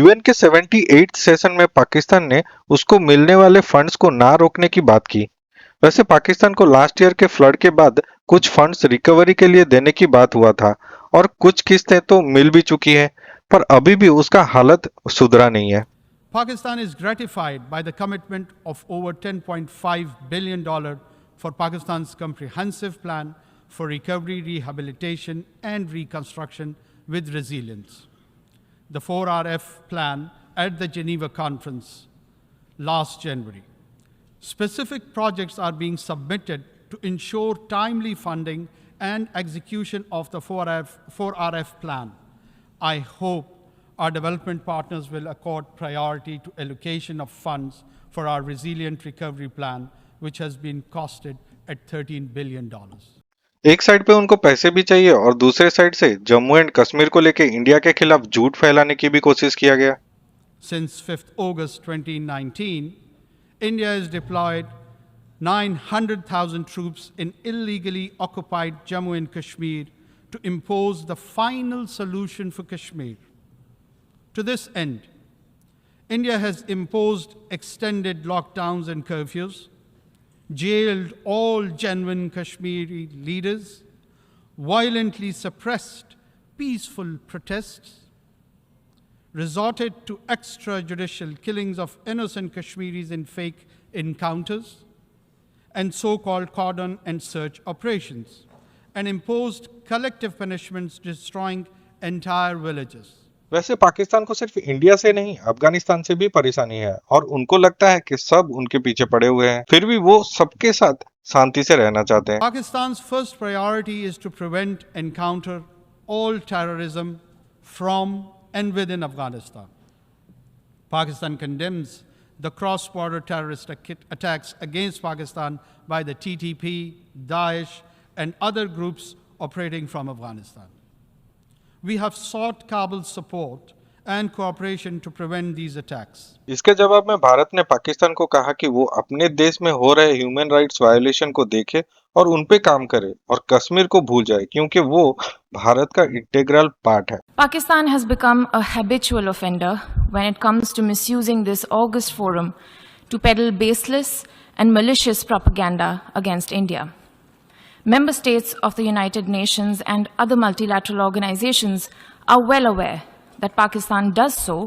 UN के 78 session में पाकिस्तान ने उसको मिलने वाले फंड्स को ना रोकने की बात की। वैसे पाकिस्तान को लास्ट ईयर के फ्लड के बाद कुछ फंड्स रिकवरी के लिए देने की बात हुआ था और कुछ किस्तें तो मिल भी चुकी है, पर अभी भी उसका हालत सुधरा नहीं है। Pakistan is gratified by the commitment of over $10.5 billion for Pakistan's comprehensive plan for recovery, rehabilitation, and reconstruction with resilience. The 4RF plan at the Geneva conference last January. Specific projects are being submitted to ensure timely funding and execution of the 4RF plan. I hope our development partners will accord priority to allocation of funds for our resilient recovery plan, which has been costed at $13 billion. एक side पे उनको पैसे भी चाहिए और दूसरे side से Jammu and Kashmir को लेके इंडिया के खिलाफ झूठ फैलाने की भी कोशिश किया गया। Since 5th August 2019, India has deployed 900,000 troops in illegally occupied Jammu and Kashmir to impose the final solution for Kashmir. To this end, India has imposed extended lockdowns and curfews, jailed all genuine Kashmiri leaders, violently suppressed peaceful protests, resorted to extrajudicial killings of innocent Kashmiris in fake encounters, and so-called cordon and search operations, and imposed collective punishments destroying entire villages. वैसे पाकिस्तान को सिर्फ India से नहीं अफगानिस्तान से भी परेशानी है और उनको लगता है कि सब उनके पीछे पड़े हुए हैं, फिर भी वो सबके साथ शांति से रहना चाहते हैं। Pakistan's first priority is to prevent and counter all terrorism from and within Afghanistan. Pakistan condemns the cross-border terrorist attacks against Pakistan by the TTP, Daesh, and other groups operating from Afghanistan. We have sought Kabul's support and cooperation to prevent these attacks. इसके जवाब में भारत ने पाकिस्तान को कहा कि वो अपने देश में हो रहे ह्यूमन राइट्स वायोलेशन को देखे और उन पे काम करे और कश्मीर को भूल जाए, क्योंकि वो भारत का इंटीग्रल पार्ट है। Pakistan has become a habitual offender when it comes to misusing this august forum to peddle baseless and malicious propaganda against India. Member states of the United Nations and other multilateral organizations are well aware that Pakistan does so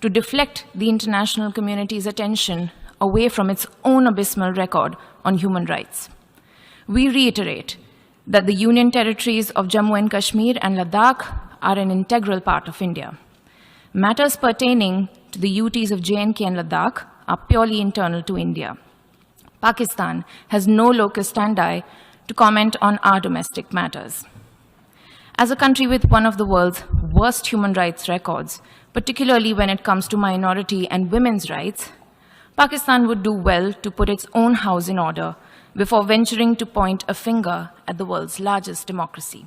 to deflect the international community's attention away from its own abysmal record on human rights. We reiterate that the Union territories of Jammu and Kashmir and Ladakh are an integral part of India. Matters pertaining to the UTs of J&K and Ladakh are purely internal to India. Pakistan has no locus standi to comment on our domestic matters. As a country with one of the world's worst human rights records, particularly when it comes to minority and women's rights, Pakistan would do well to put its own house in order before venturing to point a finger at the world's largest democracy.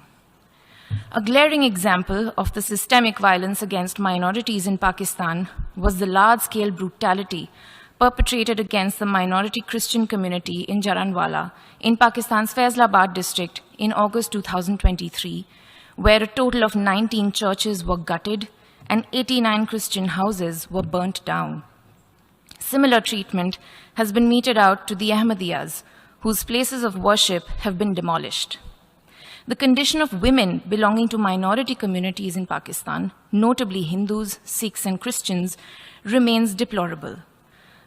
A glaring example of the systemic violence against minorities in Pakistan was the large-scale brutality perpetrated against the minority Christian community in Jaranwala in Pakistan's Faisalabad district in August 2023, where a total of 19 churches were gutted and 89 Christian houses were burnt down. Similar treatment has been meted out to the Ahmadiyas, whose places of worship have been demolished. The condition of women belonging to minority communities in Pakistan, notably Hindus, Sikhs, and Christians, remains deplorable.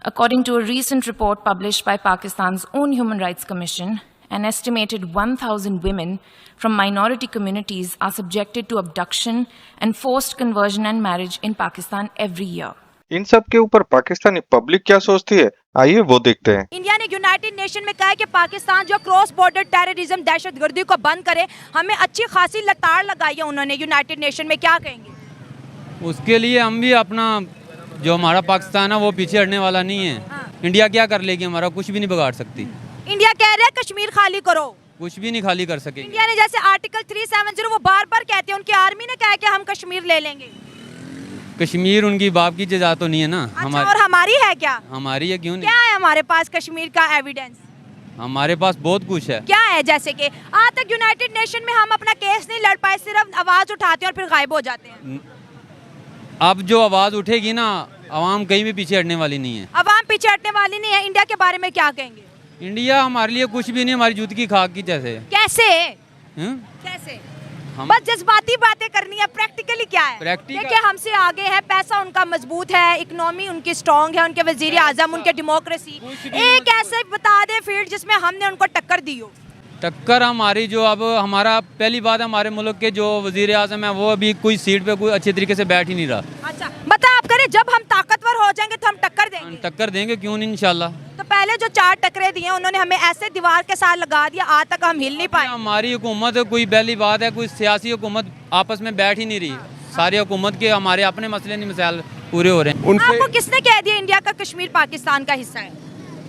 According to a recent report published by Pakistan's own Human Rights Commission, an estimated 1,000 women from minority communities are subjected to abduction and forced conversion and marriage in Pakistan every year. इन सब के ऊपर Pakistani public क्या सोचती है, आइए वो देखते हैं। इंडिया ने यूनाइटेड नेशन में कहा है कि पाकिस्तान जो क्रॉस बॉर्डर टेररिज्म दहशतगर्दी को बंद करे। हमें अच्छी खासी लताड़ लगाई है उन्होंने यूनाइटेड नेशन में, क्या कहेंगे? उसके लिए हम भी अपना जो हमारा पाकिस्तान है वो पीछे हटने वाला नहीं है। हाँ। इंडिया क्या कर लेगी, हमारा कुछ भी नहीं बिगाड़ सकती। इंडिया कह रहा है कश्मीर खाली करो, कुछ भी नहीं खाली कर सकेगी। इंडिया ने जैसे आर्टिकल 370 वो बार बार कहते हैं, उनकी आर्मी ने कहा है कि हम कश्मीर ले लेंगे। कश्मीर उनकी बाप की जजा तो नहीं है ना। अच्छा, और हमारी है क्या? हमारी है, क्यों नहीं? क्या है हमारे पास कश्मीर का एविडेंस? हमारे पास बहुत कुछ है। क्या है? जैसे कि आज तक यूनाइटेड नेशन में हम अपना केस नहीं लड़ पाए, सिर्फ आवाज उठाते हैं और फिर गायब हो जाते हैं। अब जो आवाज़ उठेगी ना, आवाम कहीं भी पीछे हटने वाली नहीं है। अवाम पीछे हटने वाली नहीं है। इंडिया के बारे में क्या कहेंगे? इंडिया हमारे लिए कुछ भी नहीं, हमारी जूत की खाक की जैसे है। कैसे? हम्म? कैसे? हम बस जज्बाती बातें करनी है, प्रैक्टिकली क्या है? Practical- देखिए हमसे आगे है, पैसा उनका मजबूत है, इकोनॉमी उनकी स्ट्रांग है, उनके वजीर आजम, उनके डेमोक्रेसी। एक ऐसे बता दे फील्ड जिसमें हमने उनको टक्कर दी हो। टक्कर हमारी जो अब हमारा पहली बात है, हमारे मुल्क के जो वजीर आजम है वो अभी कोई सीट पे कोई अच्छे तरीके से बैठ ही नहीं रहा। अच्छा बता आप करें, जब हम ताकतवर हो जाएंगे तो हम टक्कर देंगे। टक्कर देंगे, क्यों नहीं, इंशाल्लाह। तो पहले जो 4 टक्करे दिए उन्होंने हमें ऐसे दीवार के साथ लगा दिया, आज तक हम हिल नहीं पाए। हमारी हुकूमत कोई पहली बात है, कोई सियासी हुकूमत आपस में बैठ ही नहीं रही। सारी हुकूमत के हमारे अपने मसले नहीं मसाइल पूरे हो रहे हैं। आपको किसने कह दिया इंडिया का कश्मीर पाकिस्तान का हिस्सा है?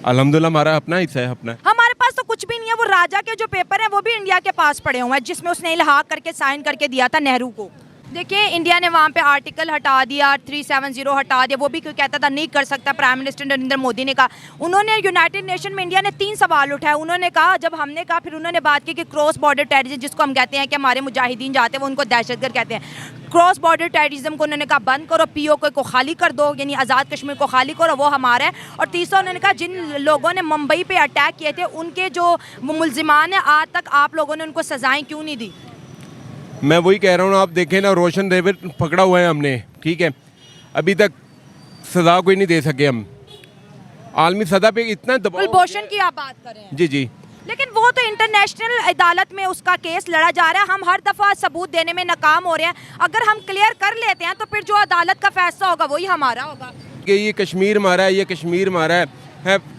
अल्हम्दुलिल्लाह हमारा अपना हिस्सा है अपना। हमारे पास तो कुछ भी नहीं है। वो राजा के जो पेपर हैं वो भी इंडिया के पास पड़े हुए हैं, जिसमें उसने इल्हाक करके साइन करके दिया था नेहरू को। देखिए इंडिया ने वहाँ पे आर्टिकल हटा दिया, 370 हटा दिया। वो भी कोई कहता था नहीं कर सकता, प्राइम मिनिस्टर नरेंद्र मोदी ने कहा। उन्होंने यूनाइटेड नेशन में इंडिया ने 3 सवाल उठाए। उन्होंने कहा, जब हमने कहा, फिर उन्होंने बात की कि क्रॉस बॉर्डर टेररिज्म, जिसको हम कहते हैं कि हमारे मुजाहिदीन जाते हैं वो उनको दहशतगर्द कहते हैं, क्रॉस बॉर्डर टेररिज्म को उन्होंने कहा बंद करो, POK को खाली कर दो, यानी आज़ाद कश्मीर को खाली करो, वो हमारा है। और तीसरा उन्होंने कहा, जिन लोगों ने मुंबई पे अटैक किए थे उनके जो मुलजिमान हैं, आज तक आप लोगों ने उनको सजाएं क्यों नहीं दी? मैं वही कह रहा हूँ, आप देखें ना, रोशन रेवत पकड़ा हुआ है हमने, ठीक है, अभी तक सज़ा कोई नहीं दे सके हम। आलमी सज़ा पे इतना दबाव। कुलभूषण की आप बात कर रहे हैं? जी जी। लेकिन वो तो इंटरनेशनल अदालत में उसका केस लड़ा जा रहा है। हम हर दफ़ा सबूत देने में नाकाम हो रहे हैं। अगर हम क्लियर कर लेते हैं तो फिर जो अदालत का फैसला होगा वही हमारा होगा कि ये कश्मीर हमारा है, ये कश्मीर हमारा है।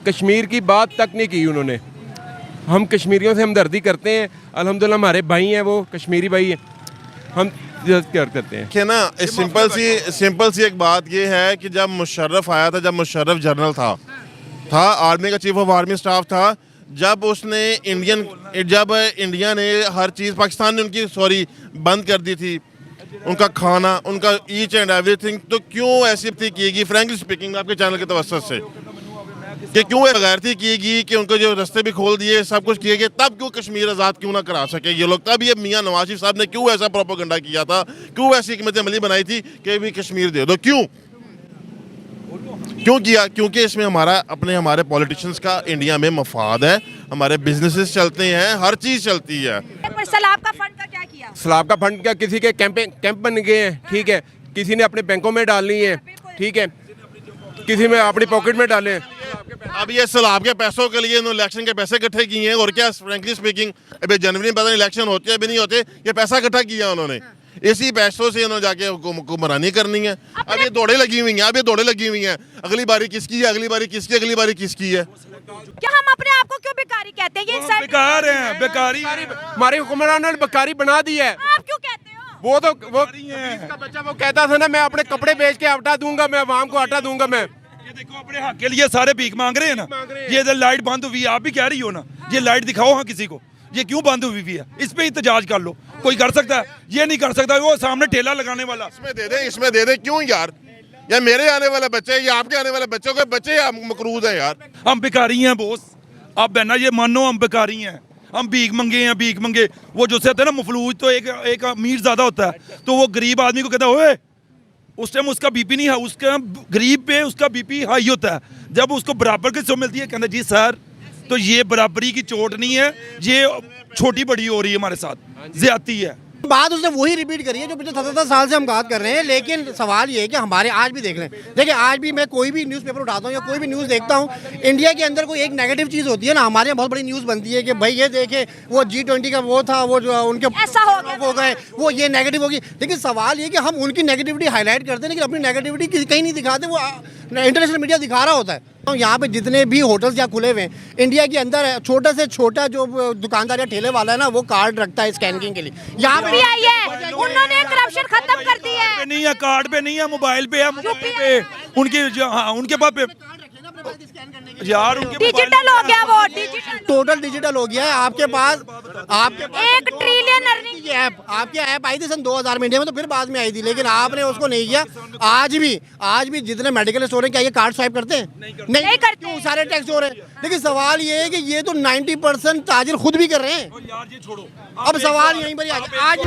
कश्मीर की बात तक नहीं की उन्होंने। हम कश्मीरियों से हमदर्दी करते हैं, अल्हम्दुलिल्लाह हमारे भाई हैं, वो कश्मीरी भाई हैं, हम कर करते हैं। कि ना सिंपल सी एक बात ये है कि जब मुशर्रफ आया था, जब मुशर्रफ जनरल था आर्मी का चीफ ऑफ आर्मी स्टाफ था, जब इंडिया ने हर चीज़, पाकिस्तान ने उनकी बंद कर दी थी, उनका खाना, उनका ईच एंड एवरीथिंग, तो क्यों ऐसी की फ्रैंकली स्पीकिंग आपके चैनल के तवज्जुह से कि क्यों गैरती की कि उनको जो रास्ते भी खोल दिए, सब कुछ किए गए, तब क्यों कश्मीर आज़ाद क्यों ना करा सके ये लोग? तब ये मियाँ नवाज शरीफ साहब ने क्यों ऐसा प्रोपेगेंडा किया था, क्यों ऐसी हिकमत अमली बनाई थी कि भी कश्मीर दे दो? क्यों किया? क्योंकि इसमें हमारे पॉलिटिशियंस का इंडिया में मफाद है, हमारे बिजनेसेस चलते हैं, हर चीज़ चलती है। पर सैलाब का फंड का क्या किया? सैलाब का फंड क्या, किसी के कैंप बन गए हैं, ठीक है, किसी ने अपने बैंकों में डालनी है, ठीक है, किसी में अपनी पॉकेट में डाले। अब ये सैलाब के पैसों के लिए इलेक्शन के पैसे इकट्ठे किए हैं, और क्या फ्रैंकली स्पीकिंग अभी जनवरी में पता नहीं इलेक्शन होते हैं भी नहीं होते, ये पैसा इकट्ठा किया उन्होंने, इसी पैसों से उन्होंने जाके हुक्मरानी करनी है। अब ये दौड़े लगी हुई हैं, अगली बारी किसकी है, अगली बारी किसकी है। क्या हम अपने आप को क्यों बेकारी कहते हैं? ये बेकार हैं, बेकारी हमारे हुक्मरानों ने बेकारी बना दी है। आप क्यों कहते हो? वो का बच्चा वो कहता था ना, मैं अपने कपड़े बेच के आटा दूंगा, मैं आवाम को आटा दूंगा। मैं ये देखो अपने हक के लिए सारे भीख मांग रहे हैं ना। ये इधर लाइट बंद हुई है, आप भी कह रही हो ना, ये लाइट दिखाओ हाँ किसी को, ये क्यों बंद हुई है, इस पे एहतजाज कर लो। कोई कर सकता है? ये नहीं कर सकता। वो सामने ठेला लगाने वाला, इसमें दे दे क्यों यार? मेरे आने वाले बच्चे या आपके आने वाले बच्चों के बच्चे मकरूज हैं यार। हम बेकारी हैं बोस, आप बहना ये मानो हम बेकारी हैं, हम भीख मंगे। वो जो से होता है ना मफलूज, तो एक अमीर ज्यादा होता है, तो वो गरीब आदमी को कहता है उस टाइम उसका बीपी नहीं है, उसका गरीब पे उसका बीपी हाई होता है। जब उसको बराबर की चोट मिलती है, कहता जी सर, तो ये बराबरी की चोट नहीं है, ये छोटी बड़ी हो रही है, हमारे साथ ज्यादती है। बात उसने वही रिपीट करी है जो पिछले 77 साल से हम बात कर रहे हैं। लेकिन सवाल ये है कि हमारे आज भी देख लें, देखिए आज भी मैं कोई भी न्यूज़पेपर उठाता हूँ या कोई भी न्यूज़ देखता हूँ, इंडिया के अंदर कोई एक नेगेटिव चीज़ होती है ना, हमारे यहाँ बहुत बड़ी न्यूज़ बनती है कि भाई ये देखे वो G20 का वो था, वो जो उनके ऐसा हो गए, वो ये नेगेटिव होगी। लेकिन सवाल ये कि हम उनकी नेगेटिविटी हाईलाइट करते हैं, लेकिन अपनी नेगेटिविटी कहीं नहीं दिखाते, वो इंटरनेशनल मीडिया दिखा रहा होता है। यहाँ पे जितने भी होटल्स या खुले हुए हैं इंडिया के अंदर, छोटा से छोटा जो दुकानदार या ठेले वाला है ना, वो कार्ड रखता है स्कैनिंग के लिए। यहाँ पे आई है, उन्होंने करप्शन खत्म कर दी है। नहीं है, कार्ड पे नहीं है, मोबाइल पे है, मोबाइल पे उनके पास यार डिजिटल हो गया, वो डिजिटल टोटल डिजिटल हो गया है। आपके पास 1 ट्रिलियन अर्निंग की ऐप, आपकी ऐप आई थी सन 2000 में इंडिया में, तो फिर बाद में आई थी, लेकिन आपने उसको नहीं किया। आज भी जितने मेडिकल स्टोर हैं, क्या ये कार्ड स्वाइप करते हैं? नहीं करते। क्यों? सारे टैक्स हो रहे हैं। लेकिन सवाल ये है कि ये तो 90% ताजिर खुद भी कर रहे हैं। यार ये छोड़ो, अब सवाल यहीं पर आज